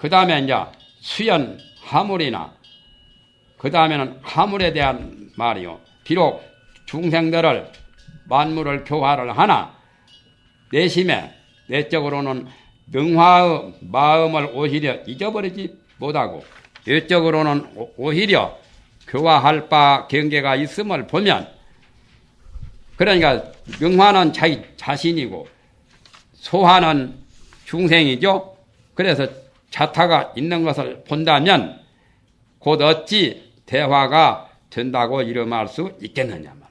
그 다음에 이제 수연, 화물이나 그 다음에는 화물에 대한 말이요. 비록 중생들을 만물을 교화를 하나 내심에 내적으로는 능화의 마음을 오히려 잊어버리지 못하고 외적으로는 오히려 교화할 바 경계가 있음을 보면 그러니까 능화는 자기 자신이고 소화는 중생이죠. 그래서 자타가 있는 것을 본다면 곧 어찌 대화가 된다고 이름할 수 있겠느냐 말.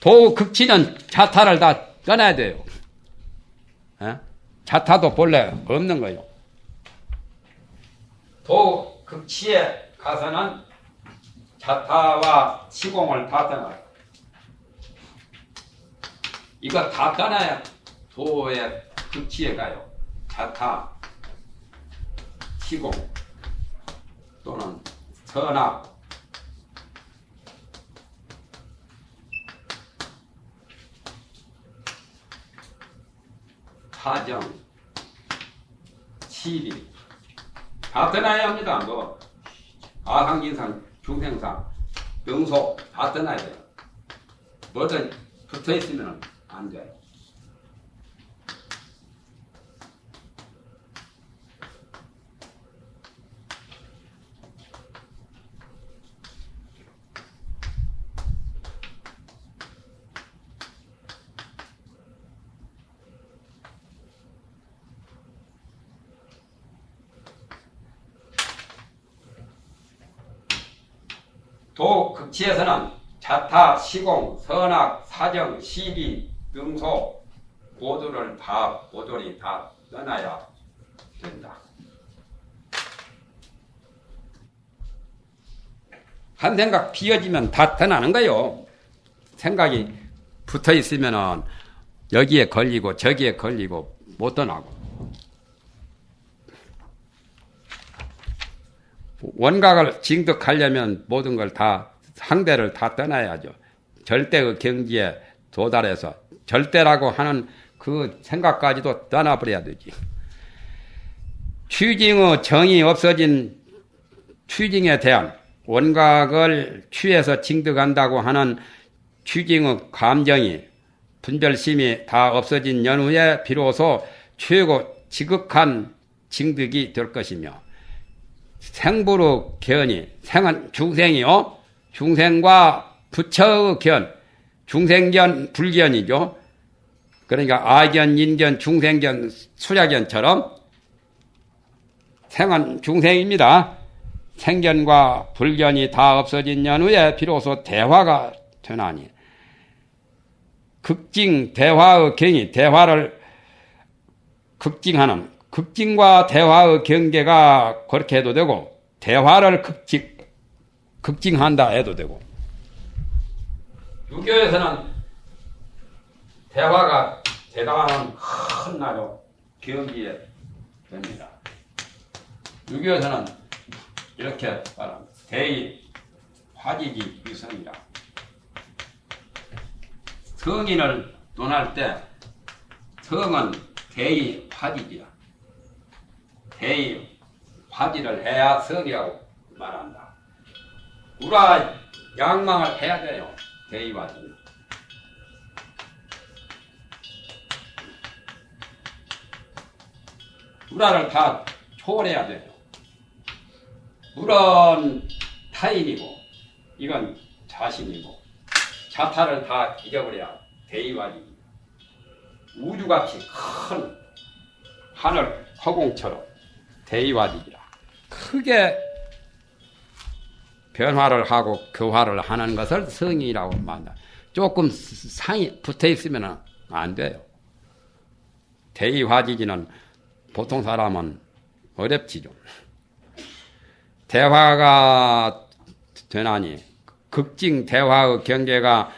도 극치는 자타를 다 떠나야 돼요. 에? 자타도 본래 없는 거예요. 도 극치에 가서는 자타와 시공을 다 떠나요. 이거 다 떠나야 도의 극치에 가요. 자타, 시공 또는 선악, 사정, 시비 다 떠나야 합니다. 뭐 아상진상, 중생상, 명소 다 떠나야 돼요. 뭐든 붙어 있으면 안 돼요. 도 극치에서는 자타, 시공, 선악, 사정, 시비, 능소 모두를 다 모조리 다 떠나야 된다. 한 생각 비어지면 다 떠나는 거요. 생각이 붙어 있으면은 여기에 걸리고 저기에 걸리고 못 떠나고. 원각을 징득하려면 모든 걸 다 상대를 다 떠나야죠. 절대의 경지에 도달해서 절대라고 하는 그 생각까지도 떠나버려야 되지. 취징의 정이 없어진 취징에 대한 원각을 취해서 징득한다고 하는 취징의 감정이 분별심이 다 없어진 연후에 비로소 최고 지극한 징득이 될 것이며 생부의 견이 생은 중생이요. 중생과 부처의 견, 중생견, 불견이죠. 그러니까 아견, 인견, 중생견, 수략견처럼 생은 중생입니다. 생견과 불견이 다 없어진 연후에 비로소 대화가 되나니 극징 대화의 경이 대화를 극징하는 극징과 대화의 경계가 그렇게 해도 되고 대화를 극징한다 해도 되고 유교에서는 대화가 대단한 큰 나로 경지에 됩니다. 유교에서는 이렇게 말합니다. 대의 화지지 유성이라. 성인을 논할 때 성은 대의 화지지라. 대의 화지를 해야 성이라고 말한다. 우라 양망을 해야 돼요. 대의 화지. 우라를 다 초월해야 돼요. 물은 타인이고 이건 자신이고 자타를 다 잊어버려야 대의화지. 우주같이 큰 하늘 허공처럼 대의화지라 크게 변화를 하고 교화를 하는 것을 성이라고 말한다. 조금 상이 붙어 있으면 안 돼요. 대의화지지는 보통 사람은 어렵지죠. 대화가 되나니 극징 대화의 경계가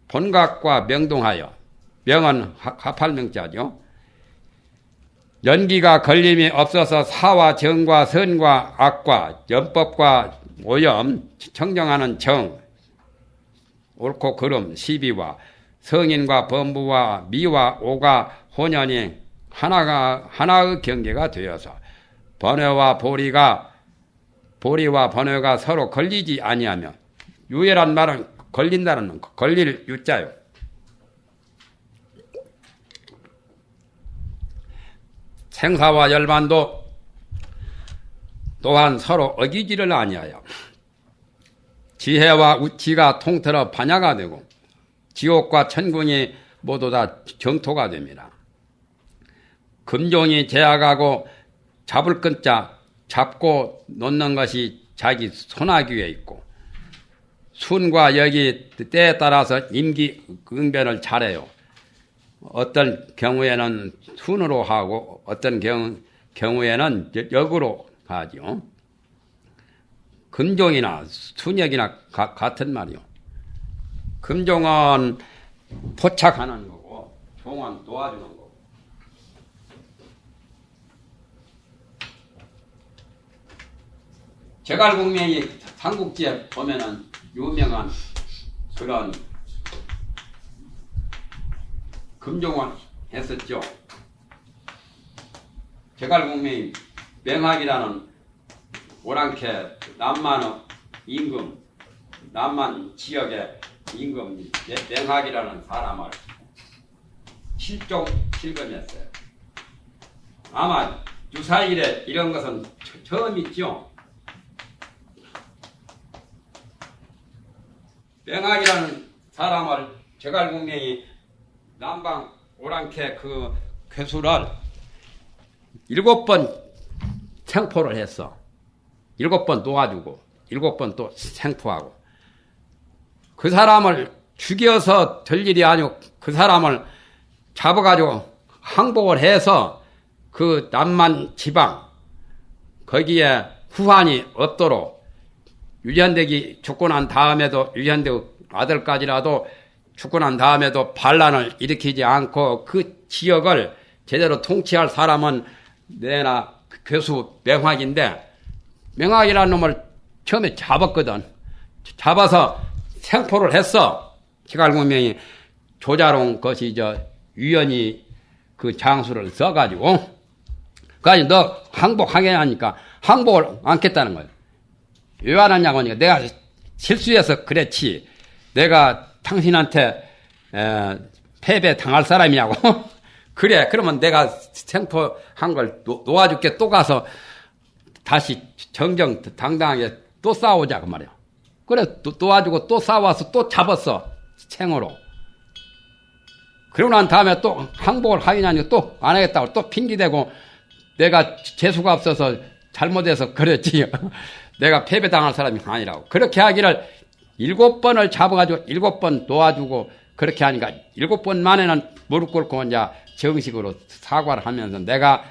본각과 명동하여 명은 합할명자죠. 연기가 걸림이 없어서 사와 정과 선과 악과 연법과 오염 청정하는 정 옳고 그름 시비와 성인과 범부와 미와 오가 혼연이 하나의 경계가 되어서 번외와 보리와 번외가 서로 걸리지 아니하며 유해란 말은 걸린다는 걸릴 유자요. 생사와 열반도 또한 서로 어기지를 아니하여 지혜와 우치가 통틀어 반야가 되고 지옥과 천궁이 모두 다 정토가 됩니다. 금종이 제약하고 잡을 끈자 잡고 놓는 것이 자기 손아귀에 있고 순과 역이 때에 따라서 임기응변을 잘해요. 어떤 경우에는 순으로 하고 어떤 경우에는 역으로 하죠. 금종이나 순역이나 같은 말이요. 금종은 포착하는 거고 종은 도와주는 거고. 제갈공명이 삼국지에 보면은 유명한 그런 금종을 했었죠. 제갈공명이 명학이라는 오랑캐 남만 임금, 남만 지역의 임금 명학이라는 사람을 실검했어요. 아마 유사일에 이런 것은 처음 있죠. 명학이라는 사람을 제갈공명이 남방 오랑캐 그 괴수를 7번 생포를 했어. 7번 놓아주고 7번 또 생포하고 그 사람을 죽여서 될 일이 아니고 그 사람을 잡아가지고 항복을 해서 그 남만 지방 거기에 후환이 없도록 유전대기 죽고 난 다음에도 유전대 아들까지라도 죽고 난 다음에도 반란을 일으키지 않고 그 지역을 제대로 통치할 사람은 내나 괴수 명학인데 명학이라는 놈을 처음에 잡았거든. 잡아서 생포를 했어. 제갈공명이 조자룡 것이 유연히 그 장수를 써가지고 그래서 너 항복하게 하니까 항복을 않겠다는 거예요. 왜 안 하냐고 하니까 내가 실수해서 그랬지. 내가 당신한테 패배 당할 사람이냐고. 그래. 그러면 내가 생포한 걸 놓아줄게. 또 가서 다시 정정당당하게 또 싸우자 그 말이야. 그래. 놓아주고 또 싸워서 또 잡았어. 생으로. 그러고 난 다음에 또 항복을 하느냐니까 또 안 하겠다고 또 핑계대고 내가 재수가 없어서 잘못해서 그랬지. 내가 패배당할 사람이 아니라고. 그렇게 하기를 7번을 잡아가지고 7번 놓아주고 그렇게 하니까 7번 만에는 무릎 꿇고 이제 정식으로 사과를 하면서 내가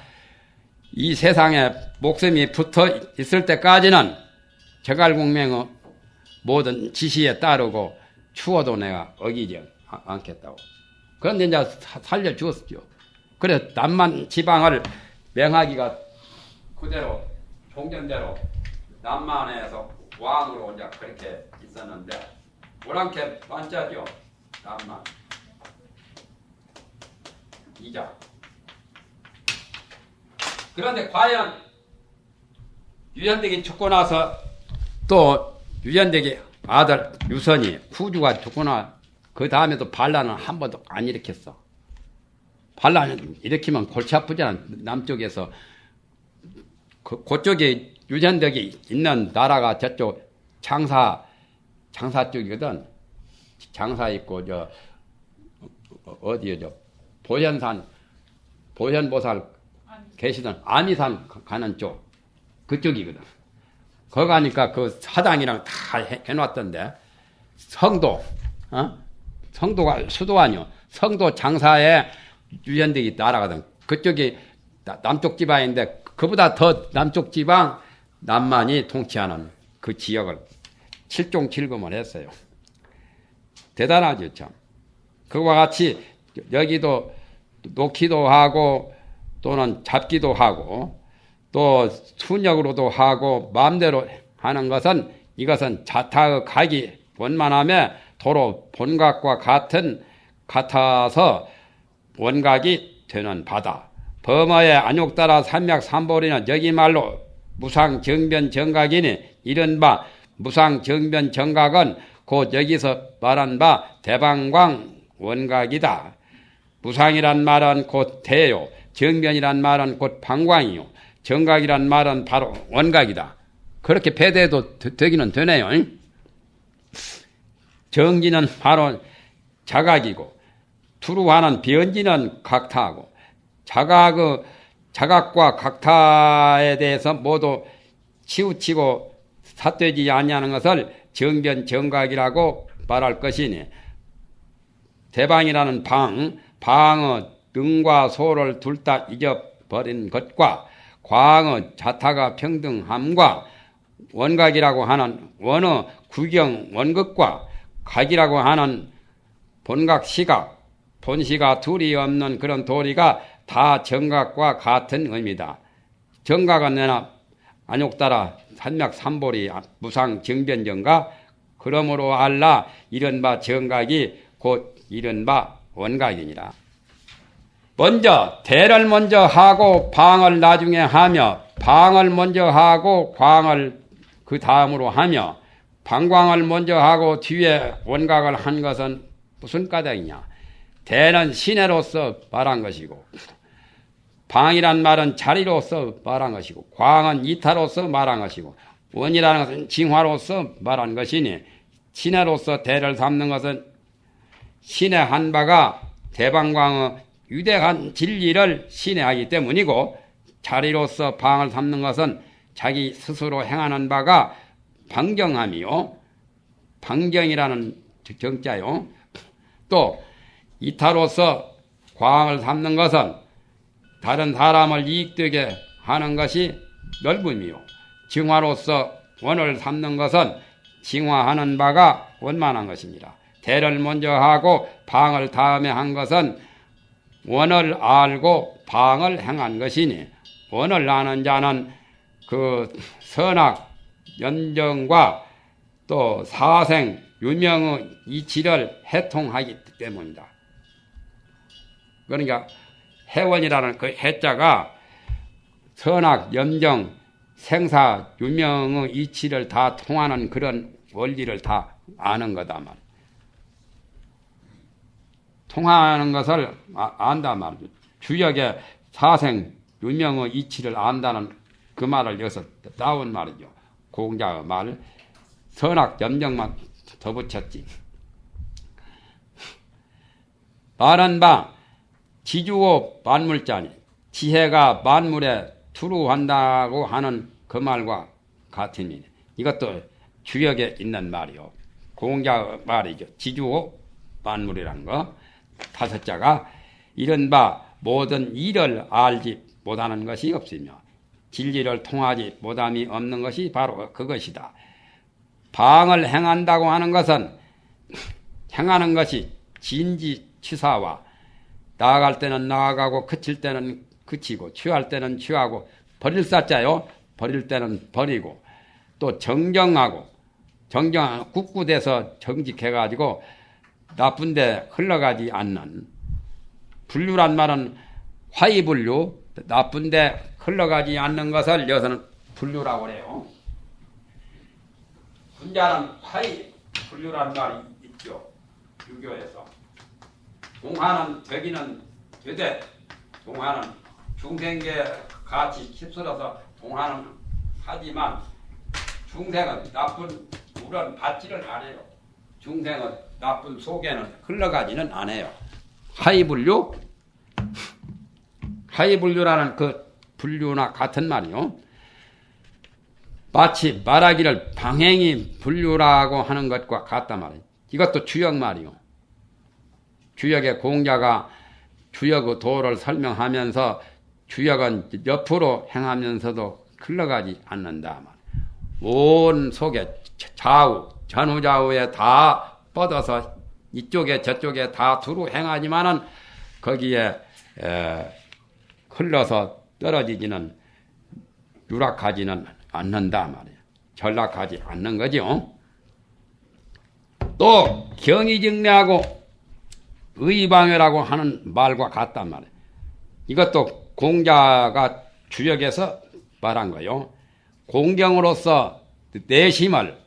이 세상에 목숨이 붙어 있을 때까지는 제갈공명의 모든 지시에 따르고 추워도 내가 어기지 않겠다고. 그런데 이제 살려주었죠. 그래서 남만 지방을 명하기가 그대로 종전대로 남만에서 왕으로 이제 그렇게 있었는데 오랑캐 반자죠. 남만 이자. 그런데 과연 유전대기 죽고 나서 또 유전대기 아들 유선이 후주가 죽고 나 그 다음에도 반란은 한 번도 안 일으켰어. 반란을 일으키면 골치 아프잖아. 남쪽에서 그쪽에 유전덕이 있는 나라가 저쪽 장사 쪽이거든. 장사 있고 어디요? 보현보살 계시던 아미산 가는 쪽 그쪽이거든. 거기 가니까 그 사당이랑 다 해놨던데 성도가 수도 아니요. 성도 장사에 유전덕이 나라거든. 그쪽이 남쪽 지방인데 그보다 더 남쪽 지방 남만이 통치하는 그 지역을 칠종칠금을 했어요. 대단하죠, 참. 그와 같이 여기도 놓기도 하고 또는 잡기도 하고 또 순역으로도 하고 마음대로 하는 것은 이것은 자타의 각이 원만하며 도로 본각과 같아서 원각이 되는 바다. 범어의 안욕따라 삼맥삼보리는 여기 말로 무상정변정각이니 이른바 무상정변정각은 곧 여기서 말한 바 대방광 원각이다. 무상이란 말은 곧 대요. 정변이란 말은 곧 방광이요. 정각이란 말은 바로 원각이다. 그렇게 배대도 되기는 되네요. 정지는 바로 자각이고 투루하는 변지는 각타하고 자각과 각타에 대해서 모두 치우치고 삿되지 아니하는 것을 정변 정각이라고 말할 것이니 대방이라는 방의 능과 소를 둘 다 잊어버린 것과 광의 자타가 평등함과 원각이라고 하는 원의 구경 원극과 각이라고 하는 본각 시각 본시가 둘이 없는 그런 도리가 다 정각과 같은 의미다. 정각은 내나 안욕따라 삼맥삼보리 무상 정변정각 그러므로 알라 이른바 정각이 곧 이른바 원각이니라. 먼저 대를 먼저 하고 방을 나중에 하며 방을 먼저 하고 광을 그 다음으로 하며 방광을 먼저 하고 뒤에 원각을 한 것은 무슨 까닭이냐. 대는 신해로서 말한 것이고 방이란 말은 자리로서 말한 것이고 광은 이타로서 말한 것이고 원이라는 것은 징화로서 말한 것이니 신해로서 대를 삼는 것은 신의 한 바가 대방광의 유대한 진리를 신뢰하기 때문이고 자리로서 방을 삼는 것은 자기 스스로 행하는 바가 방정함이요. 방정이라는 정자요. 또 이타로서 광을 삼는 것은 다른 사람을 이익되게 하는 것이 넓음이요. 징화로서 원을 삼는 것은 징화하는 바가 원만한 것입니다. 대를 먼저 하고 방을 다음에 한 것은 원을 알고 방을 행한 것이니 원을 아는 자는 그 선악 연정과 또 사생 유명의 이치를 해통하기 때문이다. 그러니까 해원이라는 그 해자가 선악 연정 생사 유명의 이치를 다 통하는 그런 원리를 다 아는 거다 말. 통하는 것을 안다 말이죠. 주역의 사생 유명의 이치를 안다는 그 말을 여기서 따온 말이죠. 공자의 말 선악 염정만 더 붙였지. 말한 바 지주오 만물자니 지혜가 만물에 투루한다고 하는 그 말과 같으니 이것도 주역에 있는 말이요. 공자의 말이죠. 지주오 만물이란 거. 다섯 자가 이른바 모든 일을 알지 못하는 것이 없으며 진리를 통하지 못함이 없는 것이 바로 그것이다. 방을 행한다고 하는 것은 행하는 것이 진지취사와 나아갈 때는 나아가고 그칠 때는 그치고 취할 때는 취하고 버릴 사자요. 버릴 때는 버리고 또 정정하고 굳굳해서 정직해가지고 나쁜데 흘러가지 않는 분류란 말은 화이분류 나쁜데 흘러가지 않는 것을 여기서는 분류라고 그래요. 분자는 화이분류란 말이 있죠. 유교에서 동화는 되기는 되되 동화는 중생계 같이 휩쓸어서 동화는 하지만 중생은 나쁜 물은 받지를 않아요. 중생은 나쁜 속에는 흘러가지는 않아요. 하이분류? 하이분류라는 그 분류나 같은 말이요. 마치 말하기를 방행이 분류라고 하는 것과 같단 말이에요. 이것도 주역 말이요. 주역의 공자가 주역의 도를 설명하면서 주역은 옆으로 행하면서도 흘러가지 않는다. 온 속에 좌우, 전후좌우에 다 뻗어서 이쪽에 저쪽에 다 두루 행하지만은 거기에 흘러서 떨어지지는 유락하지는 않는다 말이에요. 전락하지 않는 거죠. 또 경이증례하고 의방해라고 하는 말과 같단 말이에요. 이것도 공자가 주역에서 말한 거요. 공경으로서 내심을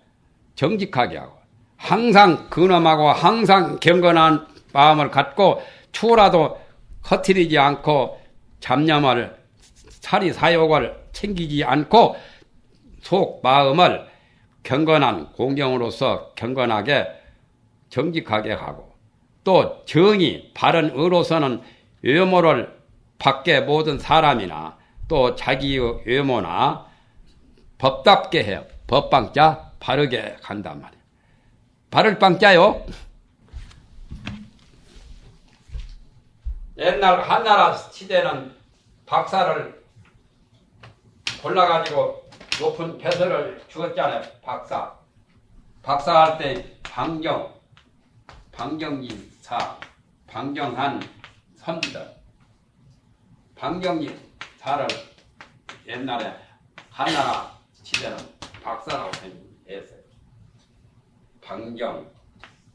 정직하게 하고 항상 근엄하고 항상 경건한 마음을 갖고 추라도 허트리지 않고 잡념을 사리 사욕을 챙기지 않고 속 마음을 경건한 공경으로서 경건하게 정직하게 하고 또 정의 바른 의로서는 외모를 밖에 모든 사람이나 또 자기의 외모나 법답게 해요. 법방자 바르게 간단 말이에요. 바를 방자요. 옛날 한나라 시대는 박사를 골라가지고 높은 배설을 주었잖아요. 박사할 때 방정지사, 방정한 선비들, 방정지사를 옛날에 한나라 시대는 박사라고 했어요. 방정.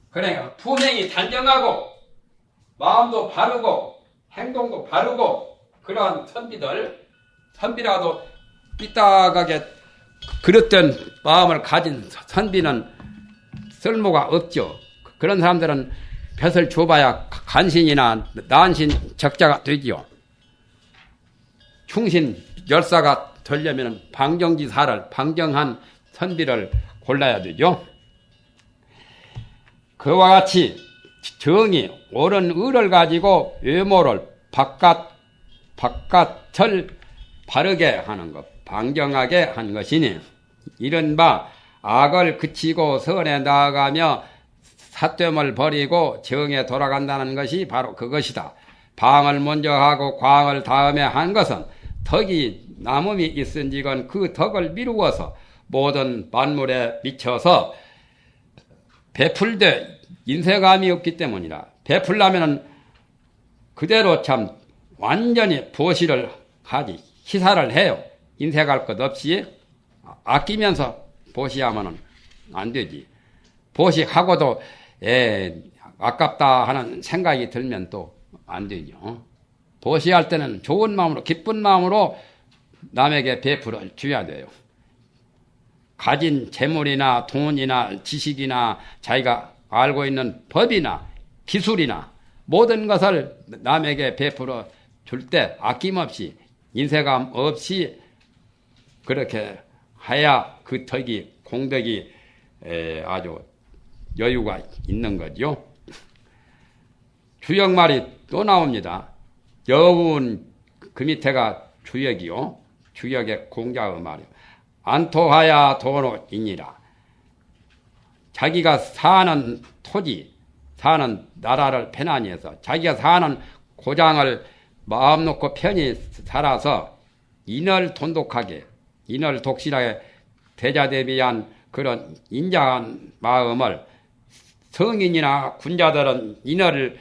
그러니까 품행이 단정하고 마음도 바르고 행동도 바르고 그러한 선비라도 삐딱하게 그릇된 마음을 가진 선비는 쓸모가 없죠. 그런 사람들은 벼슬 줘봐야 간신이나 난신 적자가 되지요. 충신 열사가 되려면 방정지사를 방정한 선비를 골라야 되죠. 그와 같이 정의 옳은 의를 가지고 외모를 바깥을 바르게 하는 것, 방정하게 한 것이니 이른바 악을 그치고 선에 나아가며 사됨을 버리고 정에 돌아간다는 것이 바로 그것이다. 방을 먼저 하고 광을 다음에 한 것은 덕이 남음이 있은지건 그 덕을 미루어서 모든 만물에 미쳐서 베풀되 인쇄감이 없기 때문이라. 베풀려면 그대로 참 완전히 보시를 하지. 희사를 해요. 인쇄할 것 없이 아끼면서 보시하면 안 되지. 보시하고도 아깝다 하는 생각이 들면 또 안 되죠. 보시할 때는 좋은 마음으로 기쁜 마음으로 남에게 베풀어 줘야 돼요. 가진 재물이나 돈이나 지식이나 자기가 알고 있는 법이나 기술이나 모든 것을 남에게 베풀어 줄 때 아낌없이 인쇄감 없이 그렇게 해야 그 덕이 공덕이 아주 여유가 있는 거죠. 주역말이 또 나옵니다. 여운 그 밑에가 주역이요. 주역의 공자의 말이요. 안토하야 도노이니라. 자기가 사는 토지, 사는 나라를 편안히 해서 자기가 사는 고장을 마음 놓고 편히 살아서 인을 돈독하게, 인을 독실하게 대자대비한 그런 인자한 마음을 성인이나 군자들은 인을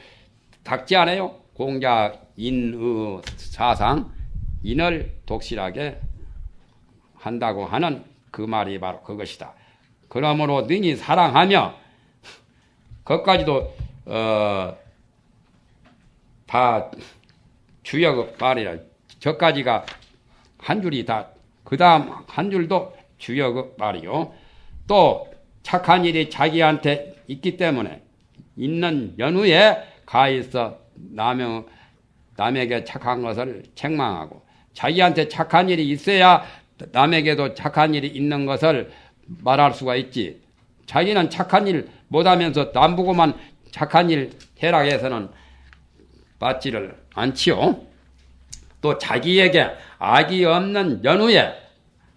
닦지 않아요. 공자 인의 사상, 인을 독실하게 한다고 하는 그 말이 바로 그것이다. 그러므로 능히 사랑하며 그것까지도 다 주역 말이라. 저까지가 한 줄이 다 그 다음 한 줄도 주역 말이요. 또 착한 일이 자기한테 있기 때문에 있는 연후에 가있어 남에게 착한 것을 책망하고 자기한테 착한 일이 있어야 남에게도 착한 일이 있는 것을 말할 수가 있지. 자기는 착한 일 못하면서 남보고만 착한 일 해라해서는 맞지를 않지요. 또 자기에게 악이 없는 연후에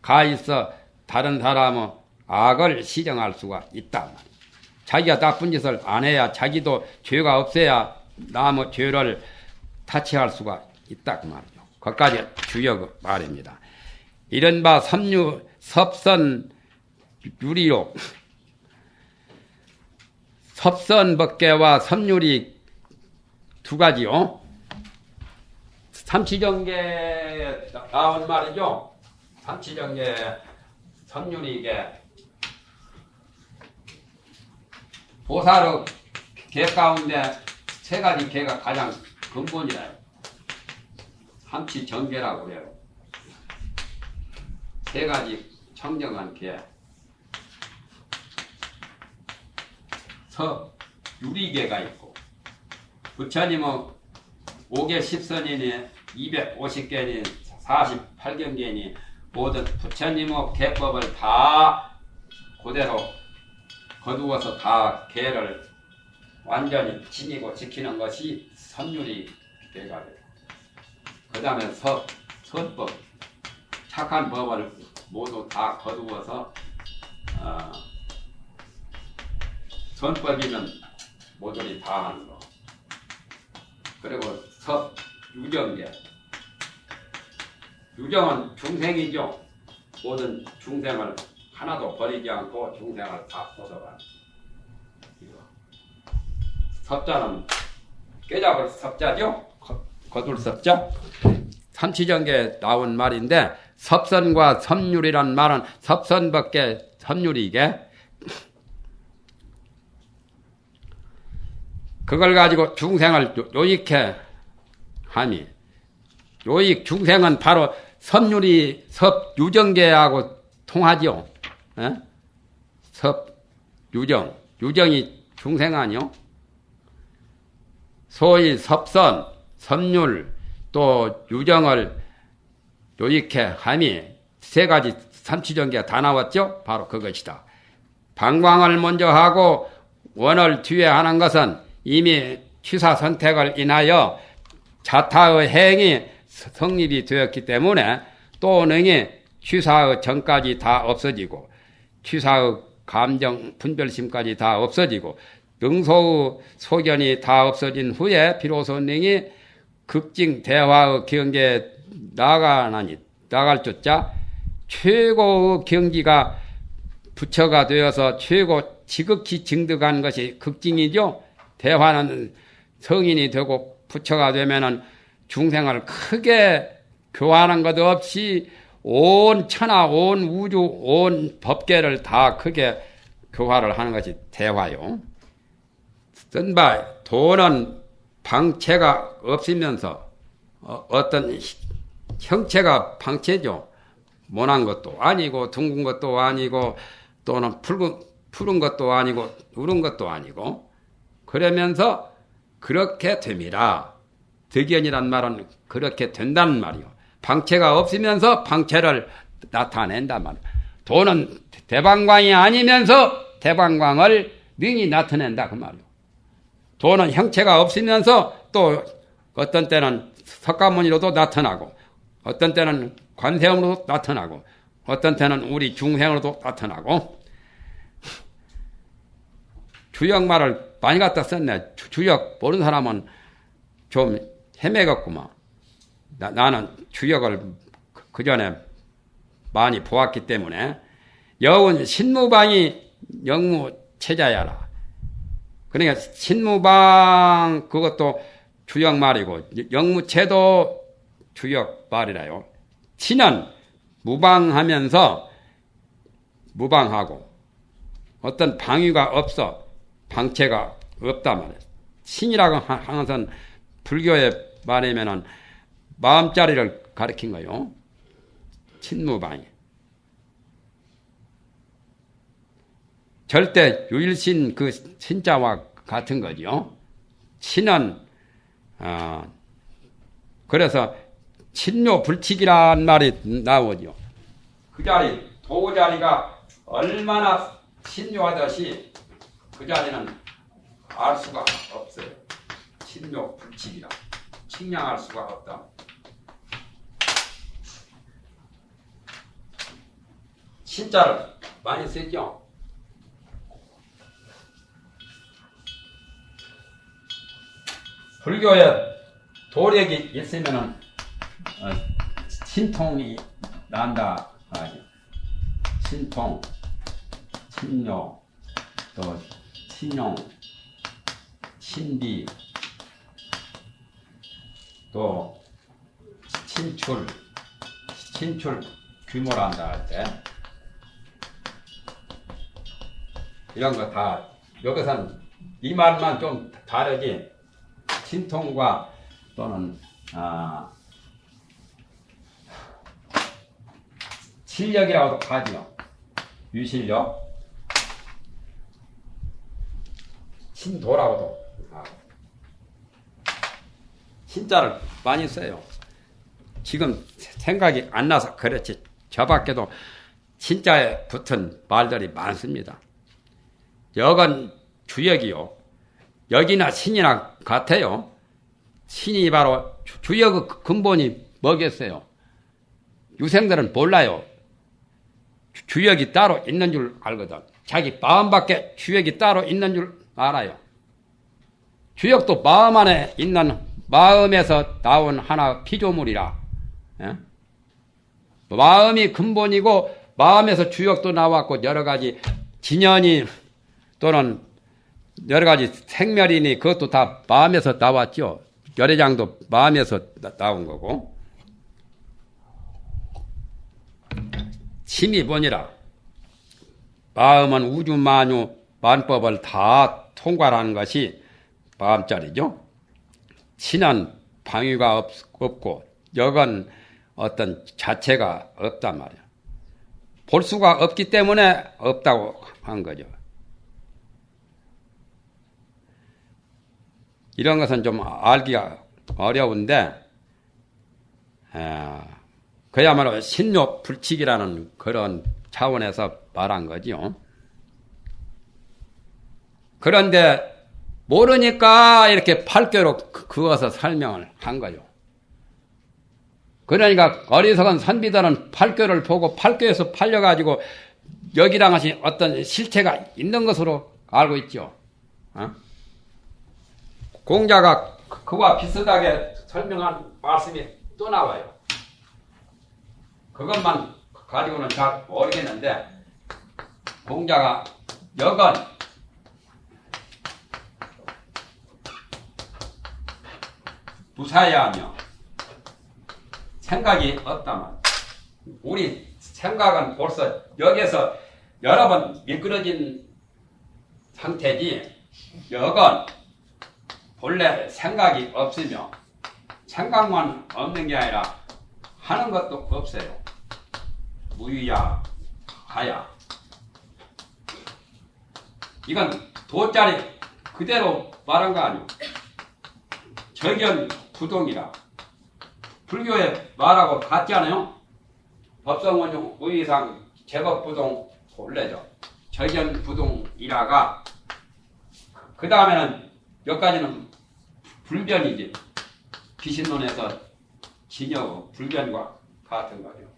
가있어 다른 사람의 악을 시정할 수가 있다. 자기가 나쁜 짓을 안 해야 자기도 죄가 없어야 남의 죄를 타치할 수가 있다 그 말이죠. 거기까지 주역 말입니다. 이른바 섭선 유리로 섭선법계와 선율이 두 가지요. 삼치정계에 나온 말이죠. 삼치정계 선율이 이게 보살의 계 가운데 세 가지 계가 가장 근본이라요. 삼치정계라고 그래요. 세 가지 청정한 개. 유리개가 있고, 부처님은 5개 10선이니 250개니 48경계니 모든 부처님의 개법을 다 그대로 거두어서 다 개를 완전히 지니고 지키는 것이 선율이 개가 돼요. 그 다음에 선법, 착한 법을 모두 다 거두어서 선법이면 모조리 다 하는 거. 그리고 유정계. 유정은 중생이죠. 모든 중생을 하나도 버리지 않고 중생을 다 보살하는. 섭자는 깨잡을 섭자죠. 거둘 섭자. 삼치정계에 나온 말인데 섭선과 섭률이란 말은 섭선밖에 섭률이게 그걸 가지고 중생을 요익해 하니 요익 중생은 바로 섭률이 섭유정계하고 통하죠. 에? 섭유정 유정이 중생 아니요? 소위 섭선, 섭률 또 유정을 요익해 하니 세 가지 삼치정계가 다 나왔죠. 바로 그것이다. 방광을 먼저 하고 원을 뒤에 하는 것은 이미 취사 선택을 인하여 자타의 행이 성립이 되었기 때문에 또 능히 취사의 전까지 다 없어지고 취사의 감정 분별심까지 다 없어지고 능소의 소견이 다 없어진 후에 비로소 능히 극징 대화의 경계에 나갈 조자 최고의 경지가 부처가 되어서 최고 지극히 증득한 것이 극징이죠. 대화는 성인이 되고 부처가 되면은 중생을 크게 교환한 것 없이 온 천하, 온 우주, 온 법계를 다 크게 교화를 하는 것이 대화요. 쓴바 도는 방체가 없으면서 어떤 형체가 방체죠. 모난 것도 아니고 둥근 것도 아니고 또는 푸른 것도 아니고 우른 것도 아니고 그러면서 그렇게 됩니다. 득연이란 말은 그렇게 된다는 말이요. 방체가 없으면서 방체를 나타낸단 말이요. 도는 대방광이 아니면서 대방광을 능히 나타낸다 그 말이요. 도는 형체가 없으면서 또 어떤 때는 석가모니로도 나타나고 어떤 때는 관세음으로도 나타나고 어떤 때는 우리 중생으로도 나타나고 주역말을 많이 갖다 썼네. 주역 모르는 사람은 좀 헤매겠구만. 나는 주역을 그 전에 많이 보았기 때문에 여운 신무방이 영무체자야라. 그러니까 신무방 그것도 주역말이고 영무체도 주역말이라요. 신은 무방하면서 무방하고 어떤 방위가 없어 방체가 없단 말이에요. 신이라고 하는 것은 불교의 말이면은 마음자리를 가리킨 거요. 신무방이. 절대 유일신 그 신자와 같은 거죠. 신은 그래서 신묘 불칙이란 말이 나오죠. 그 자리 도 자리가 얼마나 신묘하듯이 그 자리는 알 수가 없어요. 신묘 불칙이라 측량할 수가 없다. 신자를 많이 쓰죠. 불교에 도력이 있으면은 신통이 난다. 신통, 신묘, 또 신용, 신비, 또 신출 규모란다 할 때 이런 거 다 여기서는 이 말만 좀 다르지 신통과 또는 실력이라고도 하지요. 유실력. 신도라고도 하고. 신자를 많이 써요. 지금 생각이 안 나서 그렇지. 저 밖에도 신자에 붙은 말들이 많습니다. 여건 주역이요. 역이나 신이나 같아요. 신이 바로 주역의 근본이 뭐겠어요? 유생들은 몰라요. 주역이 따로 있는 줄 알거든. 자기 마음밖에 주역이 따로 있는 줄 알아요. 주역도 마음 안에 있는 마음에서 나온 하나 피조물이라. 예? 마음이 근본이고 마음에서 주역도 나왔고 여러 가지 진연이 또는 여러 가지 생멸이니 그것도 다 마음에서 나왔죠. 열애장도 마음에서 나온 거고. 심이 보니라. 마음은 우주 만유 만법을 다 통과하는 것이 마음자리죠. 신은 방위가 없고 역은 어떤 자체가 없단 말이야. 볼 수가 없기 때문에 없다고 한 거죠. 이런 것은 좀 알기가 어려운데 그야말로 신묘 불칙이라는 그런 차원에서 말한 거지요. 그런데 모르니까 이렇게 팔교로 그어서 설명을 한 거죠. 그러니까 어리석은 선비들은 팔교를 보고 팔교에서 팔려가지고 여기랑 같이 어떤 실체가 있는 것으로 알고 있죠. 공자가 그와 비슷하게 설명한 말씀이 또 나와요. 그것만 가지고는 잘 모르겠는데 공자가 역은 무사야하며 생각이 없다만 우리 생각은 벌써 여기에서 여러 번 미끄러진 상태지 역은 본래 생각이 없으며 생각만 없는 게 아니라 하는 것도 없어요. 무유야 하야. 이건 도짜리 그대로 말한 거 아니오. 적연부동이라. 불교에 말하고 같지 않아요? 법성원용 무의상 제법부동 본래죠. 적연부동이라가 그 다음에는 몇 가지는 불변이지. 비신론에서 진여 불변과 같은 거죠.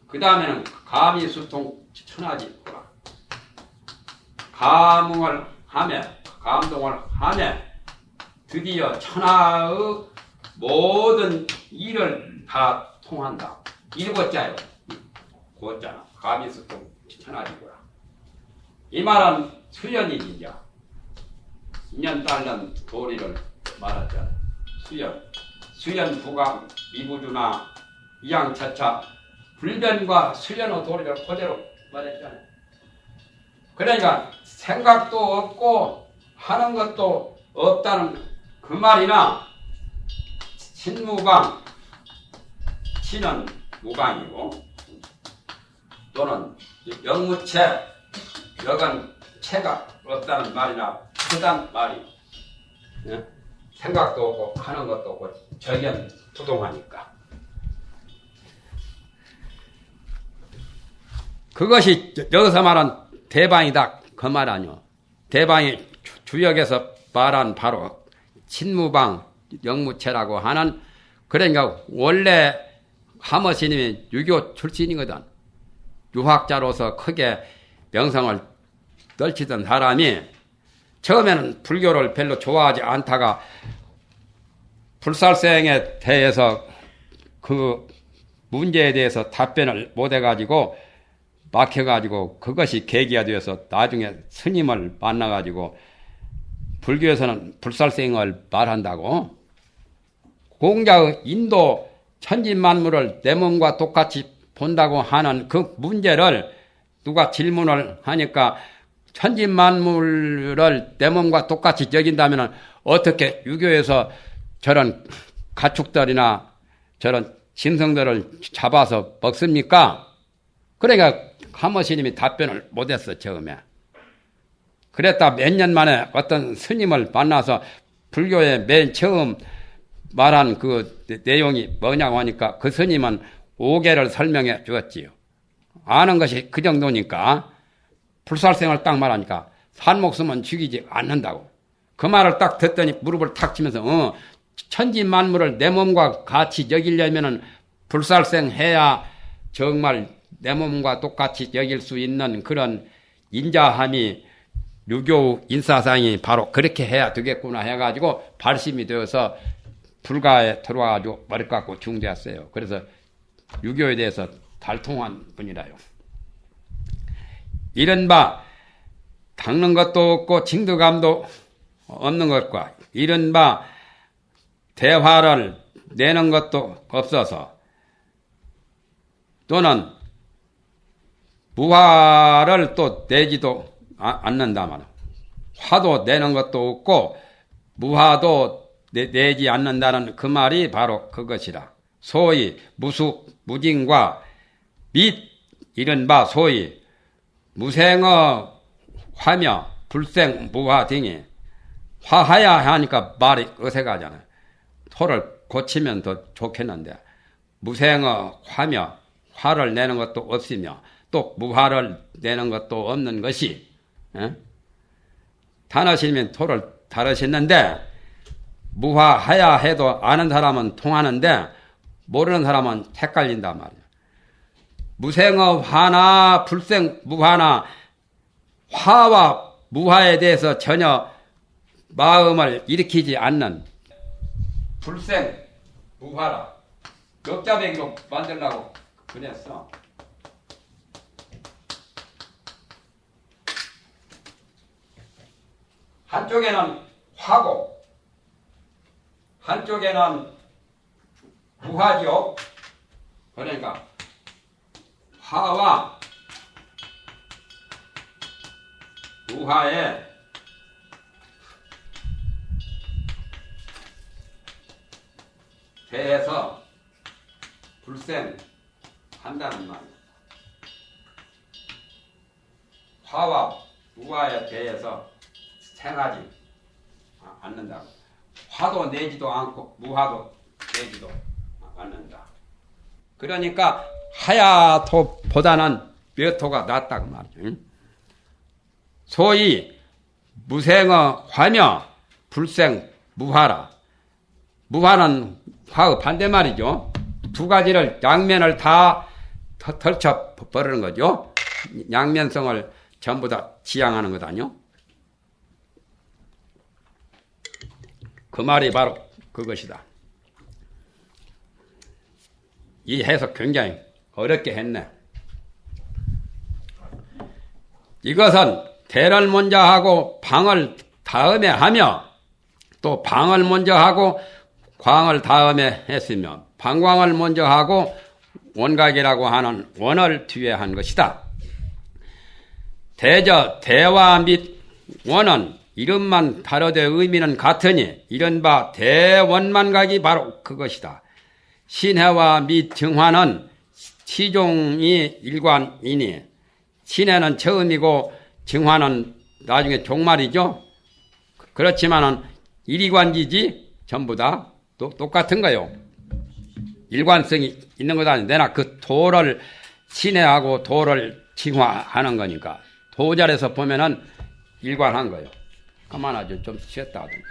그 다음에는 감이수통 천하지구나. 감흥을 하며 감동을 하며 드디어 천하의 모든 일을 다 통한다. 일곱자요. 고자나 감이수통 천하지구나. 이 말은 수연이지. 이제 인연 따른 도리를 말하잖아. 수연 부강 미부주나 이양차차 불변과 수연의 도리를 그대로 말했잖아요. 그러니까 생각도 없고 하는 것도 없다는 그 말이나 신무방, 신은 무방이고 또는 영무체, 역은 체가 없다는 말이나 크단 말이 생각도 없고 하는 것도 없고 적연부동하니까 그것이 여기서 말한 대방이다 그 말 아니오. 대방이 주역에서 말한 바로 신무방 영무체라고 하는 그러니까 원래 하머스님이 유교 출신이거든. 유학자로서 크게 명성을 떨치던 사람이 처음에는 불교를 별로 좋아하지 않다가 불살생에 대해서 그 문제에 대해서 답변을 못해가지고 막혀가지고 그것이 계기가 되어서 나중에 스님을 만나가지고 불교에서는 불살생을 말한다고. 공자의 인도 천지만물을 내 몸과 똑같이 본다고 하는 그 문제를 누가 질문을 하니까 천지만물을 내 몸과 똑같이 여긴다면 어떻게 유교에서 저런 가축들이나 저런 짐승들을 잡아서 먹습니까? 그러니까 하모스님이 답변을 못했어 처음에. 그랬다 몇 년 만에 어떤 스님을 만나서 불교의 맨 처음 말한 그 내용이 뭐냐고 하니까 그 스님은 5개를 설명해 주었지요. 아는 것이 그 정도니까 불살생을 딱 말하니까 산 목숨은 죽이지 않는다고. 그 말을 딱 듣더니 무릎을 탁 치면서 천지 만물을 내 몸과 같이 여기려면은 불살생해야 정말 내 몸과 똑같이 여길 수 있는 그런 인자함이 유교 인사상이 바로 그렇게 해야 되겠구나 해가지고 발심이 되어서 불가에 들어와가지고 머리 깎고 중대했어요. 그래서 유교에 대해서 달통한 분이라요. 이른바 닦는 것도 없고 징득감도 없는 것과 이른바 대화를 내는 것도 없어서 또는 무화를 또 내지도 않는다만 화도 내는 것도 없고 무화도 내지 않는다는 그 말이 바로 그것이라. 소위 무숙, 무징과 및 이른바 소위 무생의 화며 불생, 무화 등이 화하야 하니까 말이 어색하잖아요. 토를 고치면 더 좋겠는데 무생의 화며 화를 내는 것도 없으며 또 무화를 내는 것도 없는 것이 단하시면 토를 다루셨는데 무화하야 해도 아는 사람은 통하는데 모르는 사람은 헷갈린단 말이에요. 무생의 화나 불생 무화나 화와 무화에 대해서 전혀 마음을 일으키지 않는 불생 무화라 역자배기로 만들려고 그랬어. 한쪽에는 화고 한쪽에는 무화지요. 그러니까 화와 무화에 대해서 불생한다는 말이에요. 화와 무화에 대해서 생하지 않는다고. 화도 내지도 않고 무화도 내지도 않는다. 그러니까 하야토보다는 몇 토가 낫다고 말이죠. 소위 무생의 화며 불생 무화라. 무화는 화의 반대말이죠. 두 가지를 양면을 다 털쳐 버리는 거죠. 양면성을 전부 다 지향하는 것 아니요? 그 말이 바로 그것이다. 이 해석 굉장히 어렵게 했네. 이것은 대를 먼저 하고 방을 다음에 하며 또 방을 먼저 하고 광을 다음에 했으며 방광을 먼저 하고 원각이라고 하는 원을 뒤에 한 것이다. 대저 대화 및 원은 이름만 다르되 의미는 같으니 이른바 대원만각이 바로 그것이다. 신해와 및 증화는 시종이 일관이니 신해는 처음이고 증화는 나중에 종말이죠. 그렇지만은 일이관지지 전부 다 똑같은 거요. 일관성이 있는 것 아닌데 내가 그 도를 신해하고 도를 증화하는 거니까 도자리에서 보면은 일관한 거요. 그만하죠. 좀 쉬었다 하든가.